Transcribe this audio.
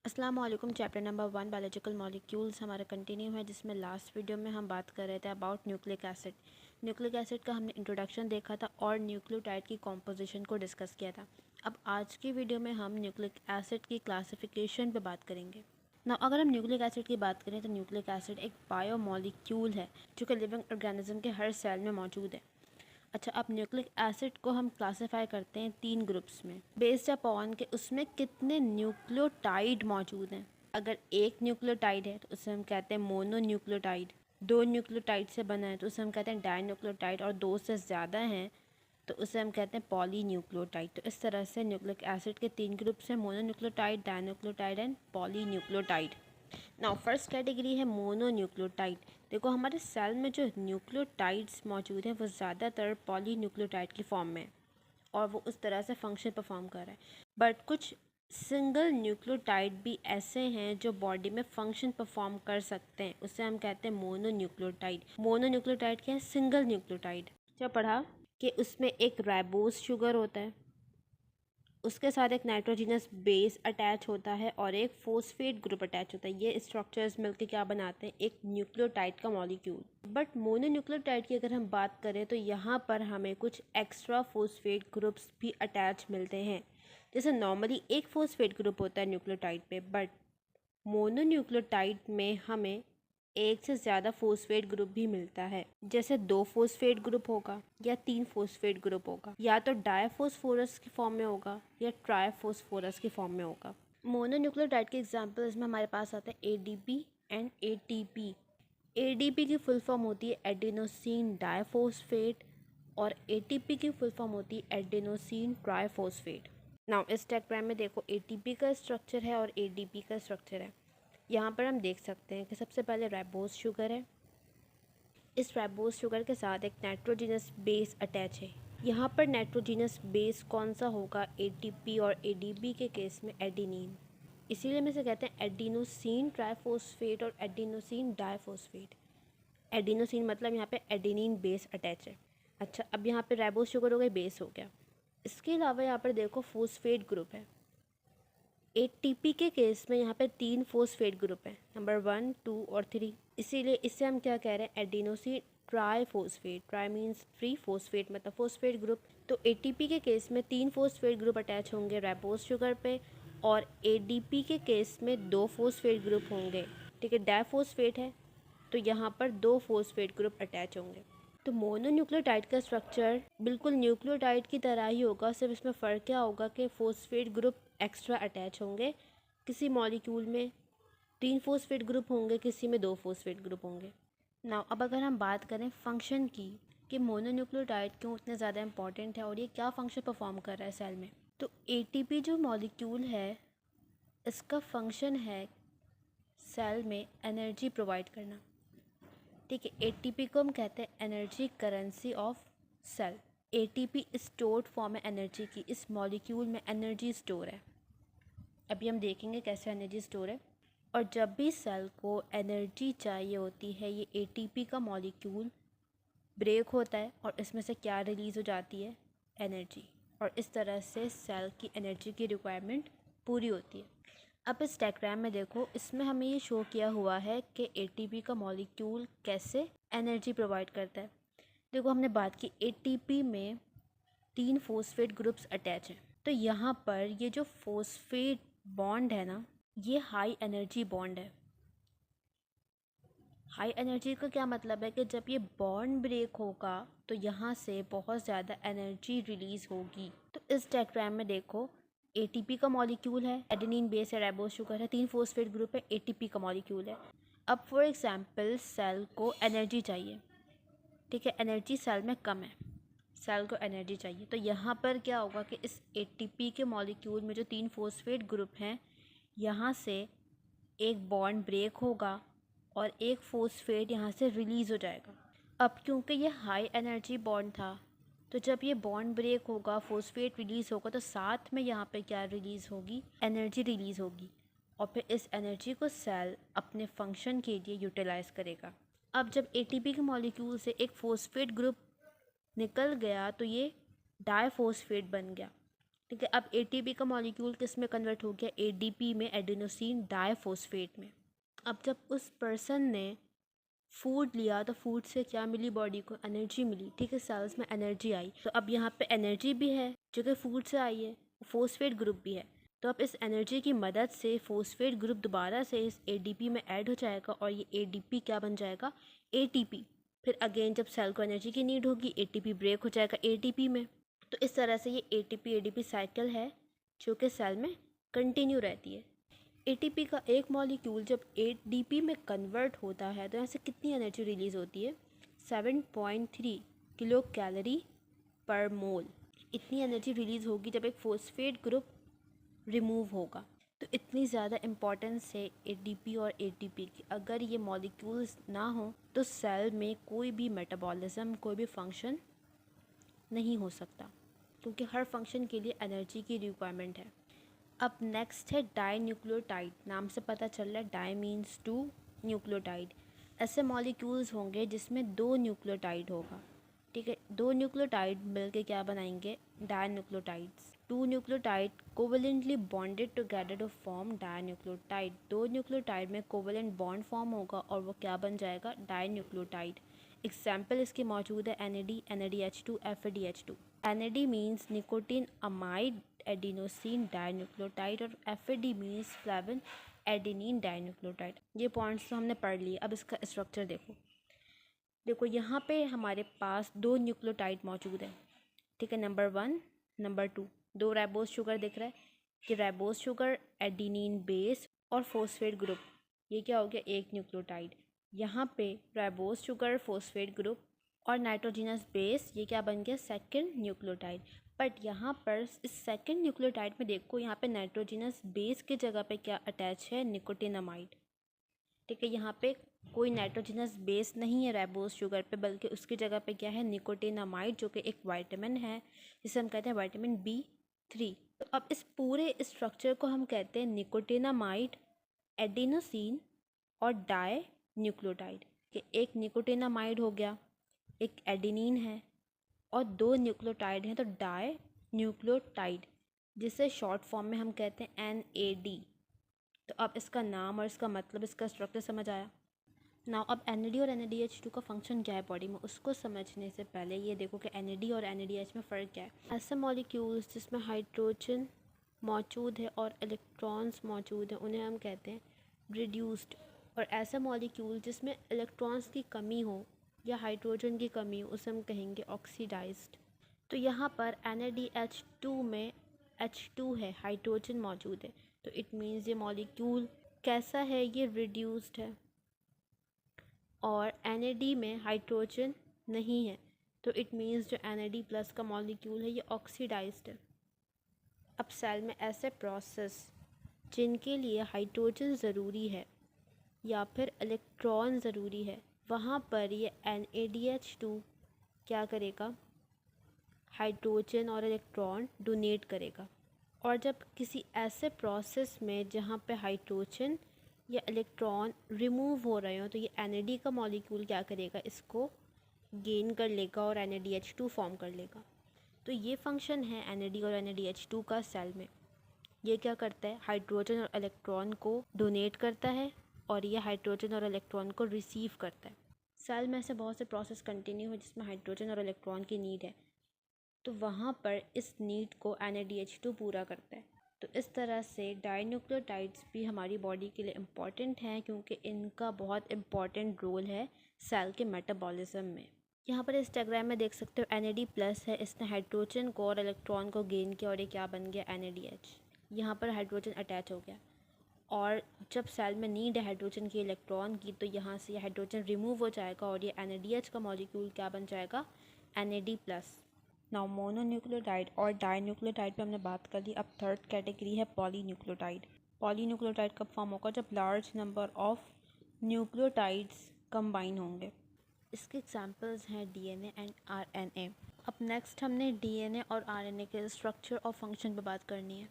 अस्सलाम वालेकुम। Chapter number 1 biological molecules हमारा कंटिन्यू है, जिसमें लास्ट वीडियो में हम बात कर रहे थे about nucleic acid. Nucleic acid का हमने इंट्रोडक्शन देखा था और न्यूक्लियोटाइड की कॉम्पोजिशन को डिस्कस किया था। अब आज की वीडियो में हम न्यूक्लिक एसिड की क्लासिफिकेशन पे बात करेंगे ना। अगर हम न्यूक्लिक एसिड की बात करें तो न्यूक्लिक एसिड एक बायोमॉलिक्यूल है जो कि लिविंग ऑर्गेनिज्म के हर सेल में मौजूद है। अच्छा, अब न्यूक्लिक एसिड को हम क्लासिफाई करते हैं 3 ग्रुप्स में बेस्ड अपॉन के उसमें कितने न्यूक्लियोटाइड मौजूद हैं। अगर एक न्यूक्लियोटाइड है तो उसे हम कहते हैं मोनो न्यूक्लियोटाइड। 2 न्यूक्लियोटाइड से बना है तो उसे हम कहते हैं डाई न्यूक्लियोटाइड, और 2 से ज़्यादा हैं तो उसे हम कहते हैं पॉली न्यूक्लियोटाइड। तो इस तरह से न्यूक्लिक एसिड के 3 ग्रुप्स हैं, mononucleotide, dinucleotide and polynucleotide. Now first category है मोनो न्यूक्लियोटाइड। देखो, हमारे सेल में जो न्यूक्लियोटाइड्स मौजूद हैं वो ज़्यादातर पॉली न्यूक्लियोटाइड की फॉर्म में है और वो उस तरह से फंक्शन परफॉर्म कर रहा है। बट कुछ सिंगल न्यूक्लियोटाइड भी ऐसे हैं जो बॉडी में फंक्शन परफॉर्म कर सकते हैं, उसे हम कहते हैं मोनो न्यूक्लियोटाइड। मोनो न्यूक्लियोटाइड क्या है? Single nucleotide. जो पढ़ा कि उसमें एक राइबोस शुगर होता है, उसके साथ एक नाइट्रोजिनस बेस अटैच होता है और एक फोस्फेट ग्रुप अटैच होता है। ये स्ट्रक्चर्स मिलकर क्या बनाते हैं? एक न्यूक्लियोटाइड का मॉलिक्यूल। बट मोनोन्यूक्लियोटाइड की अगर हम बात करें तो यहाँ पर हमें कुछ एक्स्ट्रा फोस्फेट ग्रुप्स भी अटैच मिलते हैं। जैसे नॉर्मली एक फोस्फेट ग्रुप होता है न्यूक्लियोटाइड पे, बट मोनोन्यूक्लियोटाइड में हमें एक से ज़्यादा फोस्फेट ग्रुप भी मिलता है। जैसे 2 फोस्फेट ग्रुप होगा या 3 फोस्फेट ग्रुप होगा, या तो डायफोस्फोरस की फॉर्म में होगा या ट्राइफोस्फोरस की फॉर्म में होगा। मोनोन्यूक्लियोटाइड के एग्जांपल्स में हमारे पास आता है एडीपी एंड एटीपी। एडीपी की फुल फॉर्म होती है एडिनोसिन डाइफॉस्फेट और एटीपी की फुल फॉर्म होती है एडिनोसिन ट्राइफॉस्फेट। नाउ इस डायग्राम में देखो, एटीपी का स्ट्रक्चर है और एडीपी का स्ट्रक्चर है। यहाँ पर हम देख सकते हैं कि सबसे पहले राइबोस शुगर है। इस राइबोस शुगर के साथ एक नाइट्रोजिनस बेस अटैच है। यहाँ पर नाइट्रोजिनस बेस कौन सा होगा? एटीपी और एडीपी के केस में एडिनिन। इसीलिए हम इसे कहते हैं एडिनोसिन ट्राइफॉस्फेट और एडिनोसिन डाइफॉस्फेट। एडिनोसिन मतलब यहाँ पे एडिनिन बेस अटैच है। अच्छा, अब यहाँ पे राइबोस शुगर हो गई, बेस हो गया। इसके अलावा यहाँ पर देखो फोस्फेट ग्रुप है। एटीपी के केस में यहाँ पे 3 फोस्फेट ग्रुप हैं, नंबर 1, 2 और 3। इसीलिए इससे हम क्या कह रहे हैं? Adenosine triphosphate. Try means 3, phosphate मतलब फोस्फेट ग्रुप। तो एटीपी के केस में 3 फोस्फेट ग्रुप अटैच होंगे राइबोस शुगर पे, और एडीपी के केस में 2 फोस्फेट ग्रुप होंगे। ठीक है, डाइफॉस्फेट है तो यहाँ पर 2 फोस्फेट ग्रुप अटैच होंगे। तो मोनोन्यूक्लियोटाइड का स्ट्रक्चर बिल्कुल न्यूक्लियोटाइड की तरह ही होगा, सिर्फ इसमें फ़र्क क्या होगा कि फोस्फेट ग्रुप एक्स्ट्रा अटैच होंगे। किसी मॉलिक्यूल में 3 फोस्फेट ग्रुप होंगे, किसी में 2 फोस्फेट ग्रुप होंगे। नाउ अब अगर हम बात करें फंक्शन की कि मोनोन्यूक्लियोटाइड क्यों इतने ज़्यादा इंपॉर्टेंट है और ये क्या फंक्शन परफॉर्म कर रहा है सेल में, तो एटीपी जो मॉलिक्यूल है इसका फंक्शन है सेल में एनर्जी प्रोवाइड करना। ठीक है, एटीपी को हम कहते हैं energy currency of cell. ATP stored form है एनर्जी की। इस मॉलिक्यूल में एनर्जी स्टोर है। अभी हम देखेंगे कैसे एनर्जी स्टोर है। और जब भी सेल को एनर्जी चाहिए होती है, ये एटीपी का मॉलिक्यूल ब्रेक होता है और इसमें से क्या रिलीज़ हो जाती है? एनर्जी। और इस तरह से सेल की एनर्जी की रिक्वायरमेंट पूरी होती है। अब इस डायग्राम में देखो, इसमें हमें ये शो किया हुआ है कि एटीपी का मॉलिक्यूल कैसे एनर्जी प्रोवाइड करता है। देखो, हमने बात की एटीपी में 3 फोस्फेट ग्रुप्स अटैच हैं। तो यहाँ पर ये जो फोस्फेट बॉन्ड है ना, ये हाई एनर्जी बॉन्ड है। हाई एनर्जी का क्या मतलब है कि जब ये बॉन्ड ब्रेक होगा तो यहाँ से बहुत ज़्यादा एनर्जी रिलीज़ होगी। तो इस डायग्राम में देखो, एटीपी का मॉलिक्यूल है, एडेनिन बेस है, राइबोस शुगर है, 3 फोस्फेट ग्रुप है, एटीपी का मॉलिक्यूल है। अब फॉर एग्जांपल सेल को एनर्जी चाहिए। ठीक है, एनर्जी सेल में कम है, सेल को एनर्जी चाहिए, तो यहाँ पर क्या होगा कि इस एटीपी के मॉलिक्यूल में जो 3 फोस्फेट ग्रुप हैं, यहाँ से एक बॉन्ड ब्रेक होगा और एक फोस्फेट यहाँ से रिलीज़ हो जाएगा। अब क्योंकि ये हाई एनर्जी बॉन्ड था, तो जब ये बॉन्ड ब्रेक होगा, फोस्फेट रिलीज़ होगा, तो साथ में यहाँ पे क्या रिलीज़ होगी? एनर्जी रिलीज़ होगी। और फिर इस एनर्जी को सेल अपने फंक्शन के लिए यूटिलाइज़ करेगा। अब जब एटीपी के मॉलिक्यूल से एक फोस्फेट ग्रुप निकल गया तो ये डाइफॉस्फेट बन गया। ठीक है। अब एटीपी का मॉलिक्यूल किस में कन्वर्ट हो गया, एडीपी में, एडेनोसिन डाइफॉस्फेट में। अब जब उस पर्सन ने फूड लिया तो फूड से क्या मिली, बॉडी को एनर्जी मिली, ठीक है, सेल्स में एनर्जी आई। तो अब यहाँ पे एनर्जी भी है जो कि फूड से आई है, फोस्फेट ग्रुप भी है। तो अब इस एनर्जी की मदद से फोस्फेट ग्रुप दोबारा से इस एडीपी में ऐड हो जाएगा और ये एडीपी क्या बन जाएगा, एटीपी। फिर अगेन जब सेल को एनर्जी की नीड होगी, एटीपी ब्रेक हो जाएगा एटीपी में। तो इस तरह से ये एटीपी एडीपी साइकिल है जो कि सेल में कंटिन्यू रहती है। एटीपी का एक मॉलिक्यूल जब एडीपी में कन्वर्ट होता है तो यहाँ से कितनी एनर्जी रिलीज़ होती है, 7.3 किलो कैलोरी पर मोल। इतनी एनर्जी रिलीज़ होगी जब एक फोस्फेट ग्रुप रिमूव होगा। तो इतनी ज़्यादा इम्पॉर्टेंस है एडीपी और एटीपी की। अगर ये मॉलिक्यूल्स ना हो तो सेल में कोई भी मेटाबॉलिज्म, कोई भी फंक्शन नहीं हो सकता, क्योंकि हर फंक्शन के लिए एनर्जी की रिक्वायरमेंट है। अब नेक्स्ट है डाई न्यूक्लियोटाइड। नाम से पता चल रहा है डाई मीन्स टू, न्यूक्लियोटाइड। ऐसे मॉलिक्यूल्स होंगे जिसमें 2 न्यूक्लियोटाइड होगा, ठीक है। 2 न्यूक्लियोटाइड मिलके क्या बनाएंगे, dinucleotides. 2 nucleotide covalently bonded together to form dinucleotide. 2 nucleotide में कोवेलेंट बॉन्ड फॉर्म होगा और वो क्या बन जाएगा, डाई न्यूक्लियोटाइड। एग्जाम्पल इसकी मौजूद है NAD, NADH2, FADH2। NAD means nicotine amide adenosine dinucleotide और FAD means flavin adenine dinucleotide. ये पॉइंट्स तो हमने पढ़ लिए। अब इसका स्ट्रक्चर देखो यहाँ पे हमारे पास 2 न्यूक्लियोटाइड मौजूद है, ठीक है, नंबर 1, नंबर 2। 2 राइबोस शुगर दिख रहा है कि राइबोस शुगर, एडिनिन बेस और फोस्फेट ग्रुप, ये क्या हो गया, एक न्यूक्लियोटाइड। यहाँ पे राइबोस शुगर, फोस्फेट ग्रुप और नाइट्रोजिनस बेस, ये क्या बन गया, सेकंड न्यूक्लियोटाइड। बट यहाँ पर इस सेकंड न्यूक्लियोटाइड में देखो, यहाँ पे नाइट्रोजिनस बेस की जगह पे क्या अटैच है, निकोटिनामाइड, ठीक है। यहाँ पे कोई नाइट्रोजिनस बेस नहीं है राइबोस शुगर पे, बल्कि उसकी जगह पे क्या है, निकोटिनामाइड, जो कि एक विटामिन है जिसे हम कहते हैं विटामिन B3। तो अब इस पूरे स्ट्रक्चर को हम कहते हैं निकोटिनामाइड, एडिनोसिन और डाई न्यूक्लियोटाइड। कि एक निकोटिनामाइड हो गया, एक एडिनिन है और 2 न्यूक्लियोटाइड हैं, तो डाई न्यूक्लियोटाइड, जिसे शॉर्ट फॉर्म में हम कहते हैं NAD। तो अब इसका नाम और इसका मतलब, इसका स्ट्रक्चर समझ आया ना। अब NAD और NADH2 का फंक्शन क्या है बॉडी में, उसको समझने से पहले ये देखो कि NAD और NADH में फ़र्क क्या है। ऐसे मॉलिक्यूल्स जिसमें हाइड्रोजन मौजूद है और इलेक्ट्रॉन्स मौजूद हैं उन्हें हम कहते हैं रिड्यूस्ड। और ऐसा मॉलिक्यूल जिसमें इलेक्ट्रॉन्स की कमी हो या हाइड्रोजन की कमी हो उसे हम कहेंगे ऑक्सीडाइज्ड। तो यहाँ पर NADH2 में H2 है, हाइड्रोजन मौजूद है, तो इट मीन्स ये मॉलिक्यूल कैसा है, ये रिड्यूस्ड है। और NAD में हाइड्रोजन नहीं है, तो इट मीन्स जो NAD प्लस का मॉलिक्यूल है ये ऑक्सीडाइज्ड है। अब सेल में ऐसे प्रोसेस जिनके लिए हाइड्रोजन ज़रूरी है या फिर इलेक्ट्रॉन ज़रूरी है, वहाँ पर ये NADH2 क्या करेगा, हाइड्रोजन और इलेक्ट्रॉन डोनेट करेगा। और जब किसी ऐसे प्रोसेस में जहाँ पे हाइड्रोजन या इलेक्ट्रॉन रिमूव हो रहे हो, तो ये NAD का मॉलिक्यूल क्या करेगा, इसको गेन कर लेगा और NADH2 फॉर्म कर लेगा। तो ये फंक्शन है NAD और NADH2 का सेल में। ये क्या करता है, हाइड्रोजन और इलेक्ट्रॉन को डोनेट करता है और ये हाइड्रोजन और इलेक्ट्रॉन को रिसीव करता है। सेल में ऐसे बहुत से प्रोसेस कंटिन्यू है जिसमें हाइड्रोजन और इलेक्ट्रॉन की नीड है, तो वहाँ पर इस नीड को NADH2 पूरा करता है। तो इस तरह से डाइन्यूक्लियोटाइड्स भी हमारी बॉडी के लिए इम्पॉर्टेंट हैं, क्योंकि इनका बहुत इम्पॉर्टेंट रोल है सेल के मेटाबॉलिज्म में। यहाँ पर इस डायग्राम में देख सकते हो NAD प्लस है, इसने हाइड्रोजन को और इलेक्ट्रॉन को गेन किया और ये क्या बन गया, NADH। यहाँ पर हाइड्रोजन अटैच हो गया और जब सेल में नीड है हाइड्रोजन की, इलेक्ट्रॉन की, तो यहाँ से ये हाइड्रोजन रिमूव हो जाएगा और ये NADH का मॉलिक्यूल क्या बन जाएगा, NAD प्लस। नाउ मोनोन्यूक्लियोटाइड और डाइन्यूक्लियोटाइड पे हमने बात कर ली। अब थर्ड कैटेगरी है पॉलीन्यूक्लियोटाइड। पॉलीन्यूक्लियोटाइड कब फॉर्म होगा, जब large number of nucleotides combine होंगे। इसके एग्जांपल्स हैं DNA एंड RNA। अब नेक्स्ट हमने DNA और RNA के स्ट्रक्चर और फंक्शन पे बात करनी है।